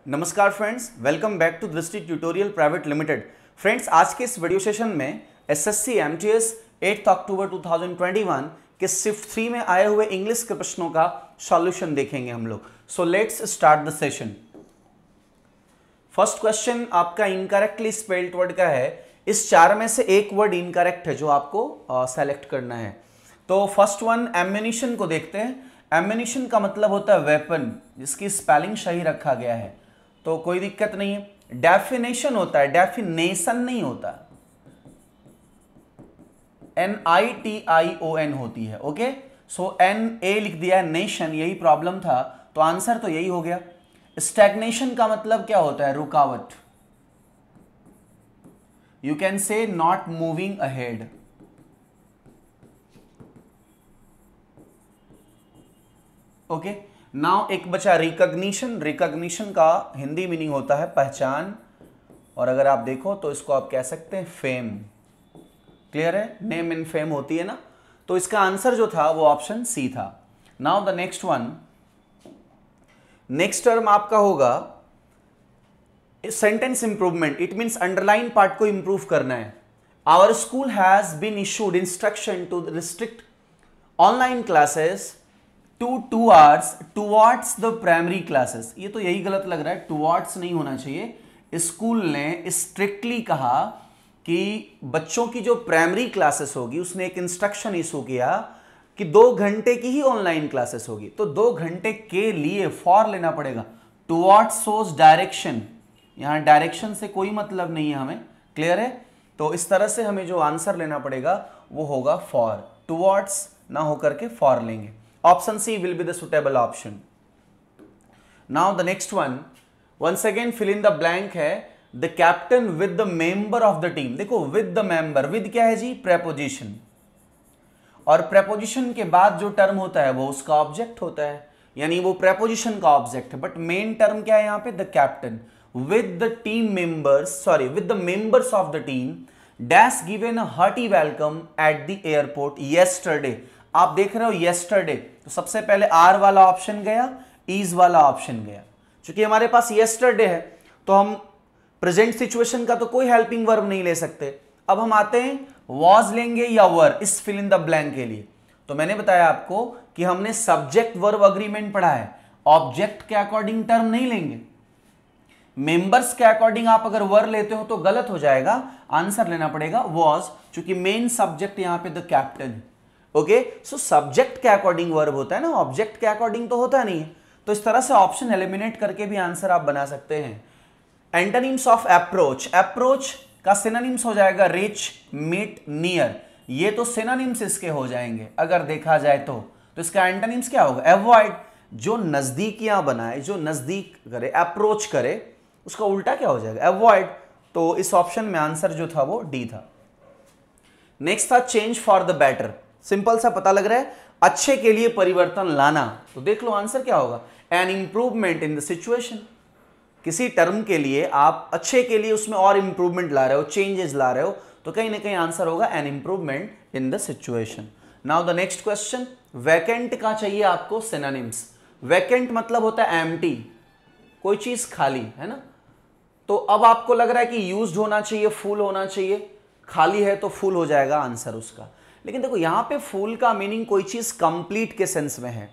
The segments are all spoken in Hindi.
नमस्कार फ्रेंड्स, वेलकम बैक टू दृष्टि ट्यूटोरियल प्राइवेट लिमिटेड। फ्रेंड्स, आज के इस वीडियो सेशन में एसएससी एमटीएस 8 अक्टूबर 2021 के शिफ्ट 3 में आए हुए इंग्लिश के प्रश्नों का सॉल्यूशन देखेंगे हम लोग। So let's start the session. First question आपका इनकरेक्टली स्पेल्ड वर्ड का है। इस चार में से एक वर्ड इनकरेक्ट है जो आपको सेलेक्ट करना है। तो फर्स्ट वन एम्यूनिशन को देखते हैं। एम्यूनिशन का मतलब होता है वेपन, जिसकी स्पेलिंग सही रखा गया है तो कोई दिक्कत नहीं है। डेफिनेशन होता है, डेफिनेशन नहीं होता, NITION होती है। ओके, सो NA लिख दिया, नेशन, यही प्रॉब्लम था तो आंसर तो यही हो गया। स्टैग्नेशन का मतलब क्या होता है? रुकावट। You can say not moving ahead. Okay, now एक बचा रिकॉग्निशन। रिकॉग्निशन का हिंदी मीनिंग होता है पहचान, और अगर आप देखो तो इसको आप कह सकते हैं फेम। क्लियर है? नेम एंड फेम होती है ना, तो इसका आंसर जो था वो ऑप्शन सी था। Now the next one, next term आपका होगा sentence improvement. It means underline part को इंप्रूव करना है। Our school has been issued instruction to restrict online classes to 2 hours towards the primary classes। ये तो यही गलत लग रहा है, towards नहीं होना चाहिए। स्कूल ने स्ट्रिक्टली कहा कि बच्चों की जो प्राइमरी क्लासेस होगी उसने एक इंस्ट्रक्शन इशू किया कि 2 घंटे की ही ऑनलाइन क्लासेस होगी। तो 2 घंटे के लिए फॉर लेना पड़ेगा। towards shows डायरेक्शन, यहां डायरेक्शन से कोई मतलब नहीं है हमें। क्लियर है? तो इस तरह से हमें जो आंसर लेना पड़ेगा वो होगा फॉर। towards ना होकर के फॉर लेंगे। Option C will be the suitable option. Now the next one, once again fill in the blank है the captain with the member of the team। देखो with the member, with क्या है जी? preposition, और preposition के बाद जो टर्म होता है वो उसका ऑब्जेक्ट होता है, यानी वो preposition का ऑब्जेक्ट है। बट मेन टर्म क्या है यहाँ पे? the captain with the team members, sorry with the members of the team dash given a hearty welcome at the airport yesterday। आप देख रहे हो yesterday, तो सबसे पहले आर वाला ऑप्शन गया, इज वाला ऑप्शन गया। क्योंकि हमारे पास yesterday है तो हम प्रेजेंट सिचुएशन का तो कोई हेल्पिंग वर्ब नहीं ले सकते। अब हम आते हैं was लेंगे या वर इस फिल इन द ब्लैंक के लिए। तो मैंने बताया आपको कि हमने सब्जेक्ट वर्ब अग्रीमेंट पढ़ा है। ऑब्जेक्ट के अकॉर्डिंग टर्म नहीं लेंगे, मेंबर्स के अकॉर्डिंग आप अगर वर लेते हो तो गलत हो जाएगा। आंसर लेना पड़ेगा was, क्योंकि मेन सब्जेक्ट यहां पे द कैप्टन है। ओके, सो सब्जेक्ट के अकॉर्डिंग वर्ब होता है ना, ऑब्जेक्ट के अकॉर्डिंग तो होता नहीं है। तो इस तरह से ऑप्शन एलिमिनेट करके भी आंसर आप बना सकते हैं। एंटोनिम्स ऑफ अप्रोच, अप्रोच का सिनोनिम्स हो जाएगा रिच, मीट, नियर। ये तो सिनोनिम्स इसके हो जाएंगे अगर देखा जाए तो इसका एंटोनिम्स क्या होगा? अवॉइड, जो नजदीकियां बनाए, जो नजदीक करे, अप्रोच करे, उसका उल्टा क्या हो जाएगा? अवॉइड। तो इस ऑप्शन में आंसर जो था वो डी था। नेक्स्ट था change for the better. Simple सा पता लग रहा है, अच्छे के लिए परिवर्तन लाना। तो देख लो आंसर क्या होगा? An improvement in the situation. किसी टर्म के लिए आप अच्छे के लिए उसमें और इंप्रूवमेंट ला रहे हो, चेंजेस ला रहे हो, तो कहीं ना कहीं आंसर होगा an improvement in the situation. Now the next question, vacant का चाहिए आपको सिनोनिम्स। वैकेंट मतलब होता है एम्प्टी, कोई चीज खाली है ना। तो अब आपको लग रहा है कि यूज्ड होना चाहिए, फुल होना चाहिए। खाली है तो फुल हो जाएगा आंसर उसका। लेकिन देखो यहां पे फुल का मीनिंग कोई चीज कंप्लीट के सेंस में है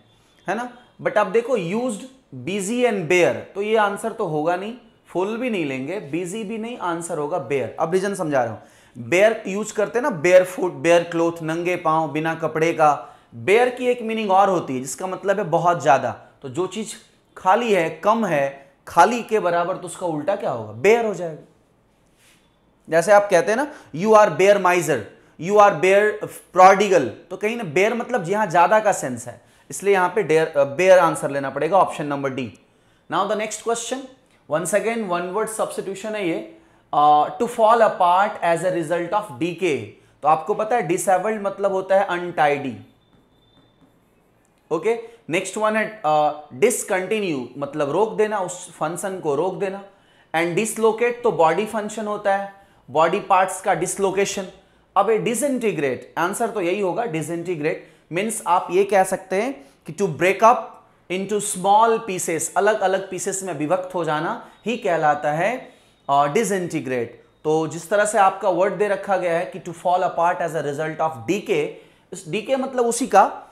ना। बट अब देखो यूज्ड, बिजी एंड बेयर, तो ये आंसर तो होगा नहीं। फुल भी नहीं लेंगे, बिजी भी नहीं, आंसर होगा बेयर। अब रीजन समझा रहा हूं। बेयर यूज करते हैं ना, बेयर फुट, बेयर क्लोथ, नंगे पांव, बिना कपड़े का। बेयर की एक मीनिंग और होती है जिसका मतलब है बहुत ज्यादा। तो जो चीज खाली है, कम है, खाली के बराबर, तो उसका उल्टा क्या होगा? बेयर हो जाएगा। जैसे आप कहते हैं ना you are bare miser, you are bare prodigal, तो कहीं ना बेयर मतलब जहां ज्यादा का सेंस है, इसलिए यहां पे बेयर आंसर लेना पड़ेगा, option number D. Now the next question, once again one word substitution है ये। To fall apart as a result of decay. तो आपको पता है डिसेबल्ड मतलब होता है अनटाइडी। ओके, नेक्स्ट वन है डिसकंटिन्यू, मतलब रोक देना, उस फंक्शन को रोक देना। एंड डिसलोकेट तो बॉडी फंक्शन होता है, बॉडी पार्ट्स का डिसलोकेशन। अब ये डिसइंटीग्रेट, आंसर तो यही होगा डिसइंटीग्रेट। मीन्स आप ये कह सकते हैं कि to break up into small pieces, अलग अलग पीसेस में विभक्त हो जाना ही कहलाता है डिसइंटीग्रेट। तो जिस तरह से आपका वर्ड दे रखा गया है कि to fall apart as a result of decay, decay मतलब उसी का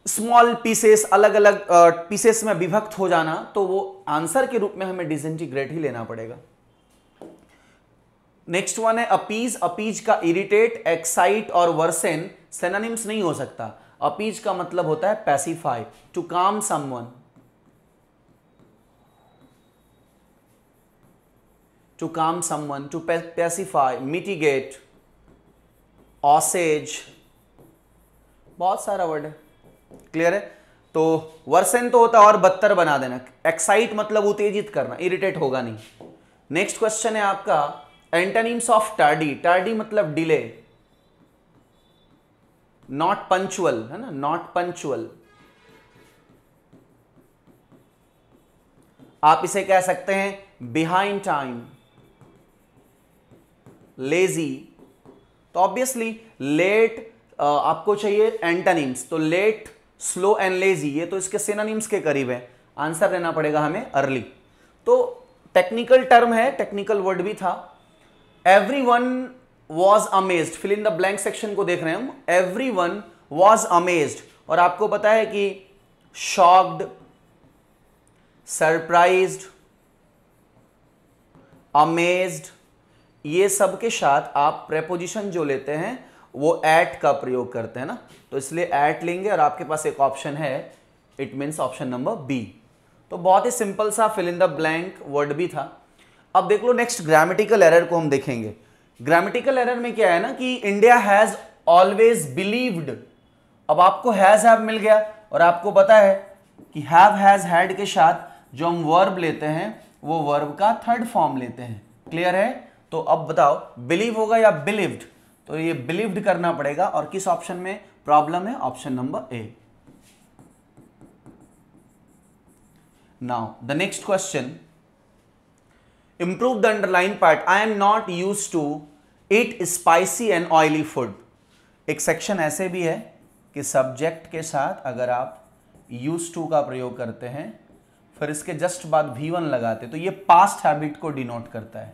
स्मॉल पीसेस, अलग अलग पीसेस में विभक्त हो जाना, तो वो आंसर के रूप में हमें डिसइंटीग्रेट ही लेना पड़ेगा। नेक्स्ट वन है अपीज। अपीज का इरिटेट, एक्साइट और वर्सेन सिनोनिम्स नहीं हो सकता। अपीज का मतलब होता है पैसिफाई, टू काम समवन, टू काम समवन, टू पैसिफाई, मिटिगेट, ऑसेज, बहुत सारा वर्ड है, क्लियर है। तो वर्सेन तो होता है और बदतर बना देना, एक्साइट मतलब उत्तेजित करना, इरिटेट होगा नहीं। नेक्स्ट क्वेश्चन है आपका एंटोनिम्स ऑफ टार्डी। टार्डी मतलब डिले, नॉट पंचुअल है ना, नॉट पंचुअल। आप इसे कह सकते हैं बिहाइंड टाइम, लेजी। तो ऑब्वियसली लेट आपको चाहिए एंटोनिम्स, तो लेट, स्लो एंड लेजी ये तो इसके सिनोनिम्स के करीब है। आंसर लेना पड़ेगा हमें अर्ली। तो टेक्निकल टर्म है, टेक्निकल वर्ड भी था। Everyone was amazed, fill in the blank section को देख रहे हैं हम। एवरीवन वॉज अमेज्ड, और आपको पता है कि शॉक्ड, सरप्राइज्ड, अमेज्ड, ये सब के साथ आप प्रेपोजिशन जो लेते हैं वो एट का प्रयोग करते हैं ना, तो इसलिए एट लेंगे और आपके पास एक ऑप्शन है, it means option number B. तो बहुत ही सिंपल सा fill in the blank word भी था। अब देख लो नेक्स्ट ग्रामेटिकल एरर को हम देखेंगे। ग्रामेटिकल एरर में क्या है ना कि इंडिया हैज ऑलवेज बिलीव्ड। अब आपको हैज हैव मिल गया और आपको पता है कि हैव हैज हैड के साथ जो हम वर्ब लेते हैं वो वर्ब का थर्ड फॉर्म लेते हैं, क्लियर है। तो अब बताओ बिलीव होगा या बिलीव्ड, तो ये बिलीव्ड करना पड़ेगा। और किस ऑप्शन में प्रॉब्लम है, option number A. Now the next question, improve the underline part. I am not used to eat spicy and oily food. एक सेक्शन ऐसे भी है कि सब्जेक्ट के साथ अगर आप यूज्ड टू का प्रयोग करते हैं फिर इसके जस्ट बाद V1 लगाते तो ये पास्ट हैबिट को डिनोट करता है,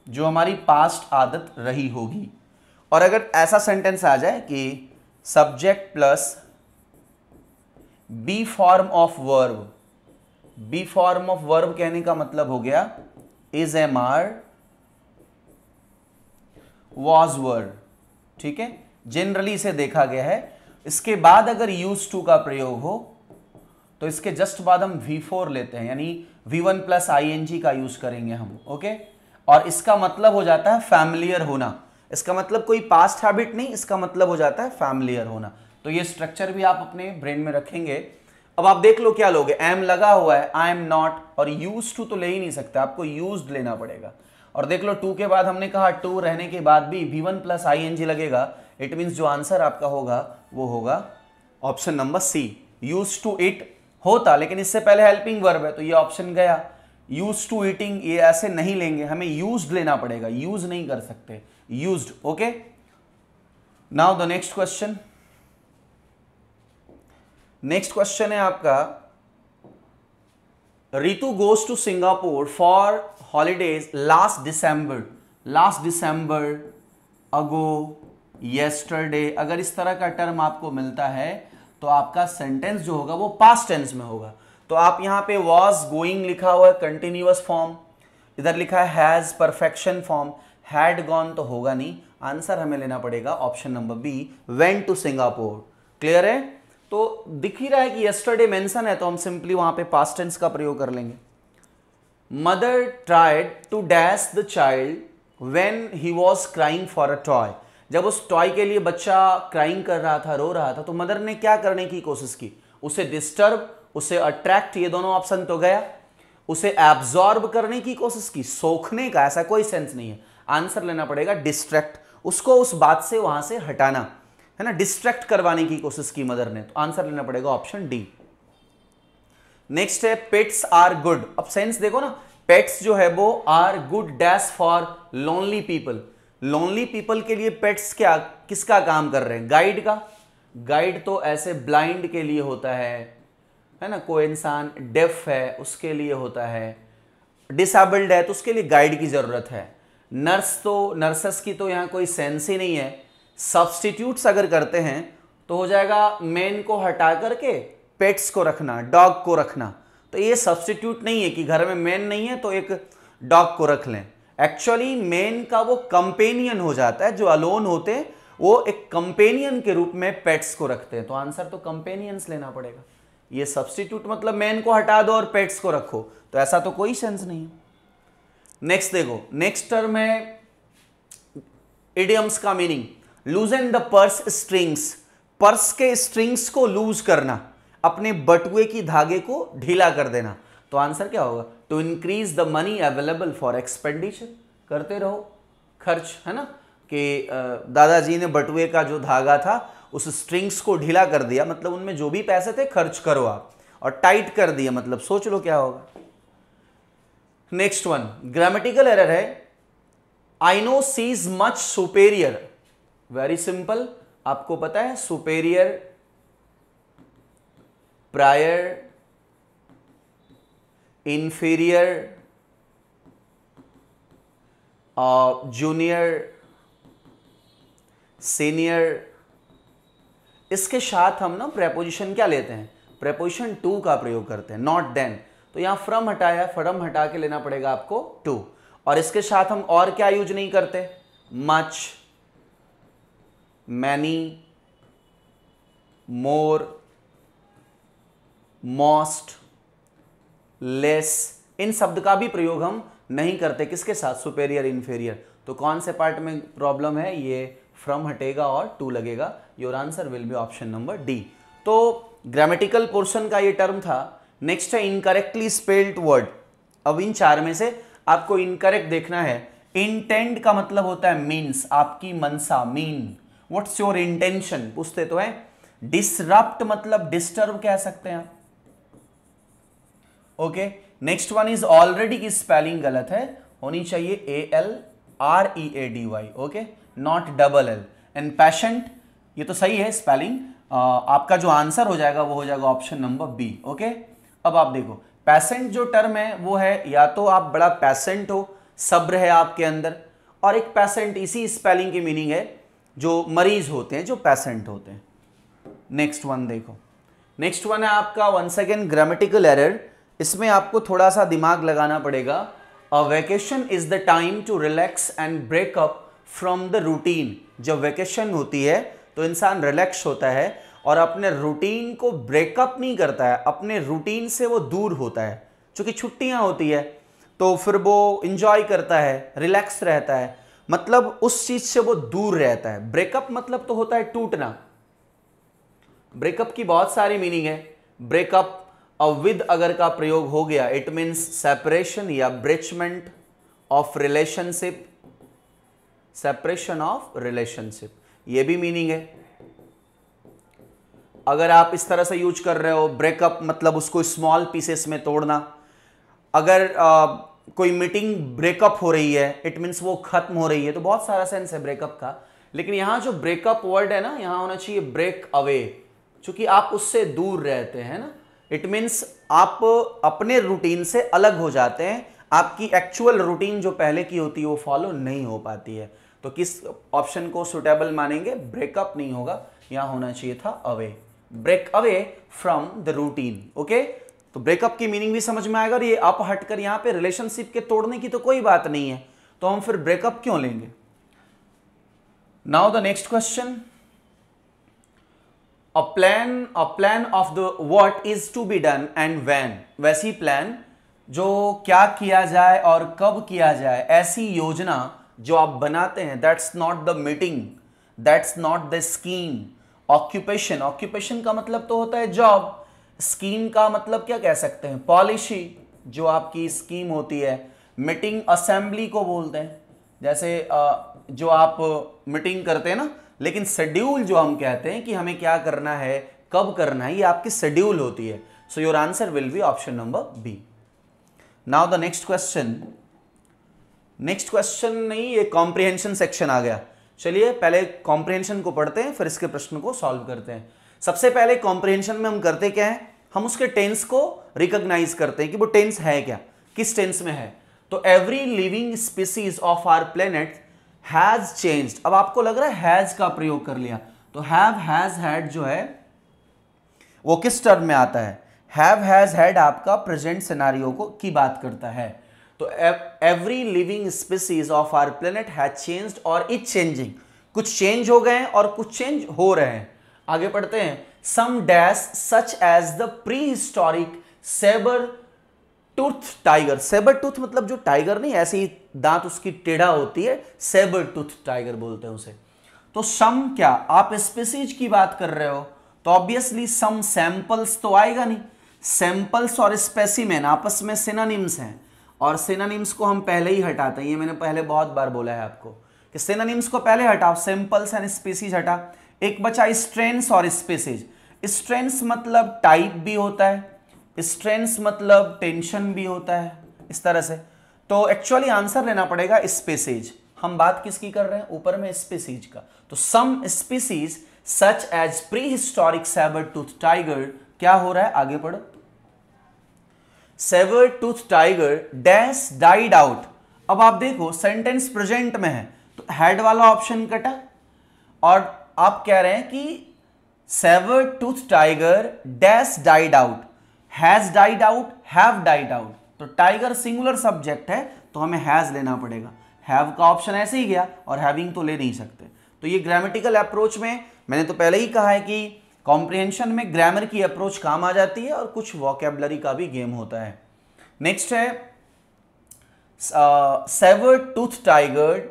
जो हमारी पास्ट आदत रही होगी। और अगर ऐसा सेंटेंस आ जाए कि subject plus B form of verb, B form of verb कहने का मतलब हो गया is, am, are, was, were, ठीक है, जनरली इसे देखा गया है। इसके बाद अगर यूज टू का प्रयोग हो तो इसके जस्ट बाद हम V4 लेते हैं, यानी V1 प्लस ING का यूज करेंगे हम, ओके। और इसका मतलब हो जाता है फैमिलियर होना। इसका मतलब कोई पास्ट हैबिट नहीं, इसका मतलब हो जाता है फैमिलियर होना। तो ये स्ट्रक्चर भी आप अपने ब्रेन में रखेंगे। अब आप देख लो क्या लोगे, एम लगा हुआ है, आई एम नॉट, और यूज टू तो ले ही नहीं सकते, आपको यूज्ड लेना पड़ेगा। और देख लो टू के बाद हमने कहा टू रहने के बाद भी V1 प्लस ING लगेगा, इट मीन्स जो आंसर आपका होगा वो होगा option number C. Use to it होता लेकिन इससे पहले हेल्पिंग वर्ब है तो ये ऑप्शन गया। यूज टू ईटिंग ये ऐसे नहीं लेंगे, हमें यूज्ड लेना पड़ेगा, यूज नहीं कर सकते, used, okay. Now the next question, next question है आपका, Ritu goes to Singapore for holidays last December. Last December, ago, yesterday, अगर इस तरह का टर्म आपको मिलता है तो आपका सेंटेंस जो होगा वो पास्ट टेंस में होगा। तो आप यहां पे वॉज गोइंग लिखा हुआ है कंटिन्यूअस फॉर्म, इधर लिखा है has perfection form, had gone तो होगा नहीं, आंसर हमें लेना पड़ेगा option number B, went to Singapore, clear है। तो दिख ही रहा है कि यस्टरडे मेंशन है तो हम सिंपली वहां पे पास्ट टेंस का प्रयोग कर लेंगे। Mother tried to dash the child when he was crying for a toy. जब उस टॉय के लिए बच्चा क्राइंग कर रहा था, रो रहा था, तो मदर ने क्या करने की कोशिश की, उसे डिस्टर्ब, उसे अट्रैक्ट, ये दोनों ऑप्शन तो गया, उसे एब्जॉर्ब करने की कोशिश की, सोखने का ऐसा कोई सेंस नहीं है, आंसर लेना पड़ेगा डिस्ट्रैक्ट, उसको उस बात से वहां से हटाना है ना, डिस्ट्रैक्ट करवाने की कोशिश की मदर ने, तो आंसर लेना पड़ेगा ऑप्शन डी। नेक्स्ट है पेट्स आर गुड। अब सेंस देखो ना, पेट्स जो है वो are good dash for lonely people. Lonely people के लिए पेट्स क्या किसका काम कर रहे हैं, गाइड का। गाइड तो ऐसे ब्लाइंड के लिए होता है, है ना, कोई इंसान डेफ है उसके लिए होता है, डिसेबल्ड है तो उसके लिए गाइड की जरूरत है। नर्सेस की तो यहाँ कोई सेंस ही नहीं है। सब्स्टिट्यूट्स अगर करते हैं तो हो जाएगा मेन को हटा करके पेट्स को रखना, डॉग को रखना। तो ये सब्स्टिट्यूट नहीं है कि घर में मेन नहीं है तो एक डॉग को रख लें। एक्चुअली मेन का वो कंपेनियन हो जाता है, जो अलोन होते हैं वो एक कंपेनियन के रूप में पेट्स को रखते हैं। तो आंसर तो कंपेनियंस लेना पड़ेगा। ये सब्स्टिट्यूट मतलब मेन को हटा दो और पेट्स को रखो, तो ऐसा तो कोई सेंस नहीं है। नेक्स्ट देखो, नेक्स्ट टर्म है इडियम्स का meaning, लूजन the purse strings. Purse के स्ट्रिंग्स को लूज करना, अपने बटुए की धागे को ढीला कर देना। तो आंसर क्या होगा? To increase the money available for expenditure. करते रहो खर्च, है ना, कि दादाजी ने बटुए का जो धागा था उस स्ट्रिंग्स को ढीला कर दिया, मतलब उनमें जो भी पैसे थे खर्च करो आप, और टाइट कर दिया मतलब सोच लो क्या होगा। नेक्स्ट वन ग्रामेटिकल एरर है, I know she is much superior. Very simple, आपको पता है superior, prior, inferior, junior, senior. इसके साथ हम ना प्रेपोजिशन क्या लेते हैं? प्रेपोजिशन टू का प्रयोग करते हैं, नॉट देन। तो यहां फ्रॉम हटाया, फ्रॉम हटा के लेना पड़ेगा आपको टू। और इसके साथ हम और क्या यूज नहीं करते? मच, मैनी, मोर, मोस्ट, लेस, इन शब्द का भी प्रयोग हम नहीं करते। किसके साथ? Superior, inferior. तो कौन से पार्ट में प्रॉब्लम है? ये फ्रॉम हटेगा और टू लगेगा। Your answer will be option number D. तो ग्रामेटिकल पोर्शन का ये टर्म था। नेक्स्ट है इनकरेक्टली स्पेल्ड वर्ड। अब इन चार में से आपको इनकरेक्ट देखना है। इंटेंड का मतलब होता है मीन्स, आपकी मनसा, मीन, व्हाट्स योर इंटेंशन पूछते तो है। डिसरप्ट मतलब डिस्टर्ब कह सकते हैं आप। Okay, next one is already की स्पेलिंग गलत है, होनी चाहिए ALREADY। Okay, not double L. And patient, ये तो सही है स्पेलिंग। आपका जो आंसर हो जाएगा वो हो जाएगा ऑप्शन नंबर बी। ओके, अब आप देखो पैसेंट जो टर्म है वो है, या तो आप बड़ा पैसेंट हो, सब्र है आपके अंदर, और एक पैसेंट इसी स्पेलिंग की मीनिंग है जो मरीज होते हैं, जो पैसेंट होते हैं। नेक्स्ट वन देखो, नेक्स्ट वन है आपका वंस अगेन ग्रामेटिकल एरर। इसमें आपको थोड़ा सा दिमाग लगाना पड़ेगा। A vacation is the time to relax and break up from the routine. जब वेकेशन होती है तो इंसान रिलैक्स होता है और अपने रूटीन को ब्रेकअप नहीं करता है, अपने रूटीन से वो दूर होता है। चूंकि छुट्टियां होती है तो फिर वो इंजॉय करता है, रिलैक्स रहता है, मतलब उस चीज से वो दूर रहता है। ब्रेकअप मतलब तो होता है टूटना। ब्रेकअप की बहुत सारी मीनिंग है। ब्रेकअप विद अगर का प्रयोग हो गया, इट मीन्स सेपरेशन या breachment of relationship, separation of relationship, ये भी मीनिंग है। अगर आप इस तरह से यूज कर रहे हो, ब्रेकअप मतलब उसको स्मॉल पीसेस में तोड़ना। अगर कोई मीटिंग ब्रेकअप हो रही है, इट मीन्स वो खत्म हो रही है। तो बहुत सारा सेंस है ब्रेकअप का, लेकिन यहां जो ब्रेकअप वर्ड है ना, यहां होना चाहिए ब्रेक अवे, क्योंकि आप उससे दूर रहते हैं ना। इट मीन्स आप अपने रूटीन से अलग हो जाते हैं, आपकी एक्चुअल रूटीन जो पहले की होती है वो फॉलो नहीं हो पाती है। तो किस ऑप्शन को सुटेबल मानेंगे? ब्रेकअप नहीं होगा, यहां होना चाहिए था away, break away from the routine. Okay, तो ब्रेकअप की मीनिंग भी समझ में आएगा। और ये अप हटकर यहां पे रिलेशनशिप के तोड़ने की तो कोई बात नहीं है, तो हम फिर ब्रेकअप क्यों लेंगे? Now the next question, a plan of the what is to be done and when। वैसी प्लान जो क्या किया जाए और कब किया जाए, ऐसी योजना जो आप बनाते हैं, that's not the meeting, that's not the scheme. Occupation, occupation का मतलब तो होता है जॉब। स्कीम का मतलब क्या कह सकते हैं? पॉलिसी, जो आपकी स्कीम होती है। मीटिंग असेंबली को बोलते हैं, जैसे जो आप मीटिंग करते हैं ना। लेकिन शेड्यूल जो हम कहते हैं कि हमें क्या करना है, कब करना है, ये आपकी शेड्यूल होती है। So your answer will be option number B. Now the next question, next question नहीं, ये कॉम्प्रिहेंशन सेक्शन आ गया। चलिए पहले कॉम्प्रिहेंशन को पढ़ते हैं, फिर इसके प्रश्न को सॉल्व करते हैं। सबसे पहले कॉम्प्रिहेंशन में हम करते क्या है? हम उसके टेंस को रिकॉग्नाइज करते हैं कि वो टेंस है क्या, किस टेंस में है। तो every living species of our planet has changed. अब आपको लग रहा है हैज का प्रयोग कर लिया, तो हैव हैज हैड जो है वो किस टर्म में आता है? हैव हैज हैड आपका प्रेजेंट सिनेरियो को की बात करता है। तो every living species of our planet has changed और इज चेंजिंग। कुछ चेंज हो गए हैं और कुछ चेंज हो रहे हैं। आगे पढ़ते हैं। Some dash such as the prehistoric sabre tooth tiger. Sabre tooth मतलब जो टाइगर नहीं, ऐसी दांत उसकी टेढ़ा होती है, सेबर टूथ टाइगर बोलते हैं उसे। तो सम क्या, आप स्पीसीज की बात कर रहे हो तो ऑब्वियसली सम सैंपल्स तो आएगा नहीं। सैंपल्स और स्पेसिमेन आपस में सिनोनिम्स हैं, और सिनोनिम्स को हम पहले ही हटाते हैं। ये मैंने पहले बहुत बार बोला है आपको कि सिनोनिम्स को पहले हटाओ, सैंपल्स एंड स्पीसीज हटा। एक बचा स्ट्रेन्स और स्पीसीज। स्ट्रेन्स मतलब टाइप भी होता है, स्ट्रेन्स मतलब टेंशन भी होता है, इस तरह से। तो एक्चुअली आंसर लेना पड़ेगा स्पीसीज। हम बात किसकी कर रहे हैं? ऊपर में स्पीसीज का। तो some species such as prehistoric sabre tooth tiger, क्या हो रहा है? आगे पढ़ो। Sabre tooth tiger dash died out. अब आप देखो सेंटेंस प्रेजेंट में है तो हैड वाला ऑप्शन कटा, और आप कह रहे हैं कि sabre tooth tiger dash died out, has died out, have died out. तो टाइगर सिंगुलर सब्जेक्ट है तो हमें हैज लेना पड़ेगा। हैव का ऑप्शन ऐसे ही गया और हैविंग तो ले नहीं सकते। तो ये ग्रामेटिकल अप्रोच में मैंने तो पहले ही कहा है कि कॉम्प्रिहेंशन में ग्रामर की अप्रोच काम आ जाती है और कुछ वोकैबुलरी का भी गेम होता है। नेक्स्ट है sabre tooth tiger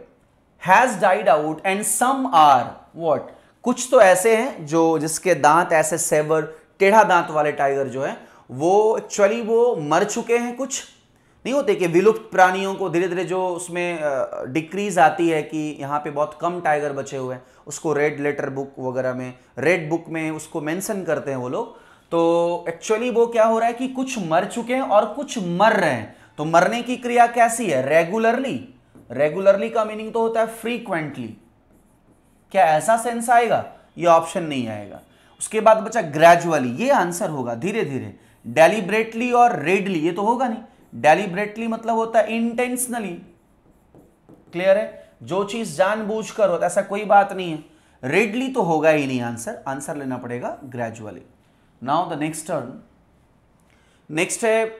has died out and some are what. कुछ तो ऐसे हैं जो जिसके दांत ऐसे सेवर टेढ़ा दांत वाले टाइगर जो है वो एक्चुअली वो मर चुके हैं। कुछ नहीं होते कि विलुप्त प्राणियों को धीरे धीरे जो उसमें डिक्रीज आती है कि यहाँ पे बहुत कम टाइगर बचे हुए हैं, उसको रेड लेटर बुक वगैरह में, रेड बुक में उसको मेंशन करते हैं वो लोग। तो एक्चुअली वो क्या हो रहा है कि कुछ मर चुके हैं और कुछ मर रहे हैं। तो मरने की क्रिया कैसी है? रेगुलरली। रेगुलरली का मीनिंग तो होता है फ्रीक्वेंटली। क्या ऐसा सेंस आएगा? ये ऑप्शन नहीं आएगा। उसके बाद बचा ग्रेजुअली, ये आंसर होगा धीरे धीरे। डेलिब्रेटली और रेडली ये तो होगा नहीं। डेलिब्रेटली मतलब होता है इंटेंशनली, क्लियर है, जो चीज जानबूझकर होता है, ऐसा कोई बात नहीं है। रेडली तो होगा ही नहीं आंसर, आंसर लेना पड़ेगा gradually. Now the next turn. Next है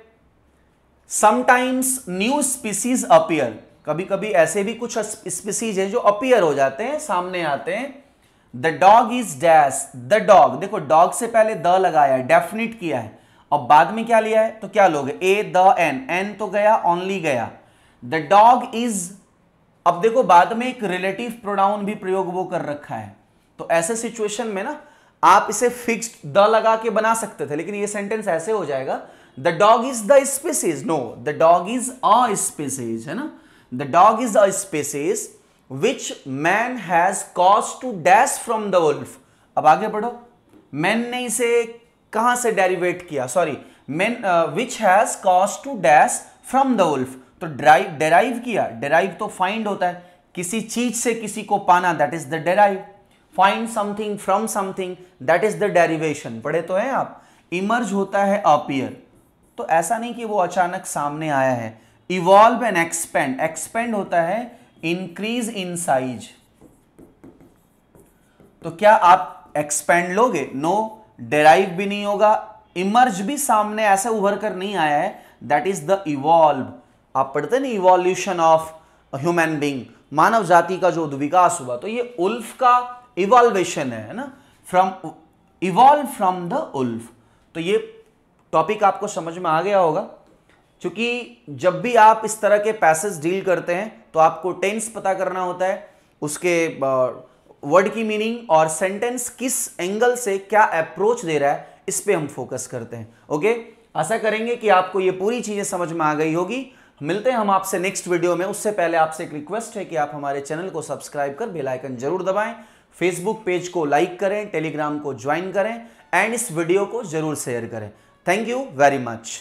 समटाइम्स न्यू स्पीसीज अपीयर। कभी कभी ऐसे भी कुछ स्पीसीज हैं जो अपीयर हो जाते हैं, सामने आते हैं। The dog is dash. The dog, देखो डॉग से पहले द लगाया है, डेफिनिट किया है, और बाद में क्या लिया है तो क्या लोगे? ए द एन, एन तो गया, ओनली गया। द डॉग इज, अब देखो बाद में एक रिलेटिव प्रोनाउन भी प्रयोग वो कर रखा है। तो ऐसे सिचुएशन में ना आप इसे फिक्स्ड द लगा के बना सकते थे, लेकिन ये सेंटेंस ऐसे हो जाएगा the dog is the species. No, the dog is a species, है ना। The dog is a species which man has caused to dash from the wolf. अब आगे बढ़ो। मैन ने इसे कहां से डेरिवेट किया? Sorry, man which has caused to dash from the wolf. तो डेराइव किया। डेराइव तो फाइंड होता है, किसी चीज से किसी को पाना, that is the derive. Find something from something, that is the derivation. पढ़े तो हैं आप। इमर्ज होता है अपीयर, तो ऐसा नहीं कि वो अचानक सामने आया है। इवॉल्व एंड एक्सपेंड, एक्सपेंड होता है इंक्रीज इन साइज। तो क्या आप एक्सपेंड लोगे? नो, डेराइव भी नहीं होगा, इमर्ज भी सामने ऐसे उभर कर नहीं आया है, दैट इज द इवॉल्व। आप पढ़ते ना इवोल्यूशन ऑफ ह्यूमन बीइंग, मानव जाति का जो विकास हुआ, तो ये उल्फ का इवॉल्वेशन है ना, from evolve from the wolf. तो ये टॉपिक आपको समझ में आ गया होगा। क्योंकि जब भी आप इस तरह के पैसेज डील करते हैं तो आपको टेंस पता करना होता है, उसके वर्ड की मीनिंग और सेंटेंस किस एंगल से क्या अप्रोच दे रहा है, इस पे हम फोकस करते हैं। ओके, आशा करेंगे कि आपको ये पूरी चीजें समझ में आ गई होगी। मिलते हैं हम आपसे नेक्स्ट वीडियो में। उससे पहले आपसे एक रिक्वेस्ट है कि आप हमारे चैनल को सब्सक्राइब कर बेल आइकन जरूर दबाएं, फेसबुक पेज को लाइक करें, टेलीग्राम को ज्वाइन करें एंड इस वीडियो को जरूर शेयर करें। Thank you very much.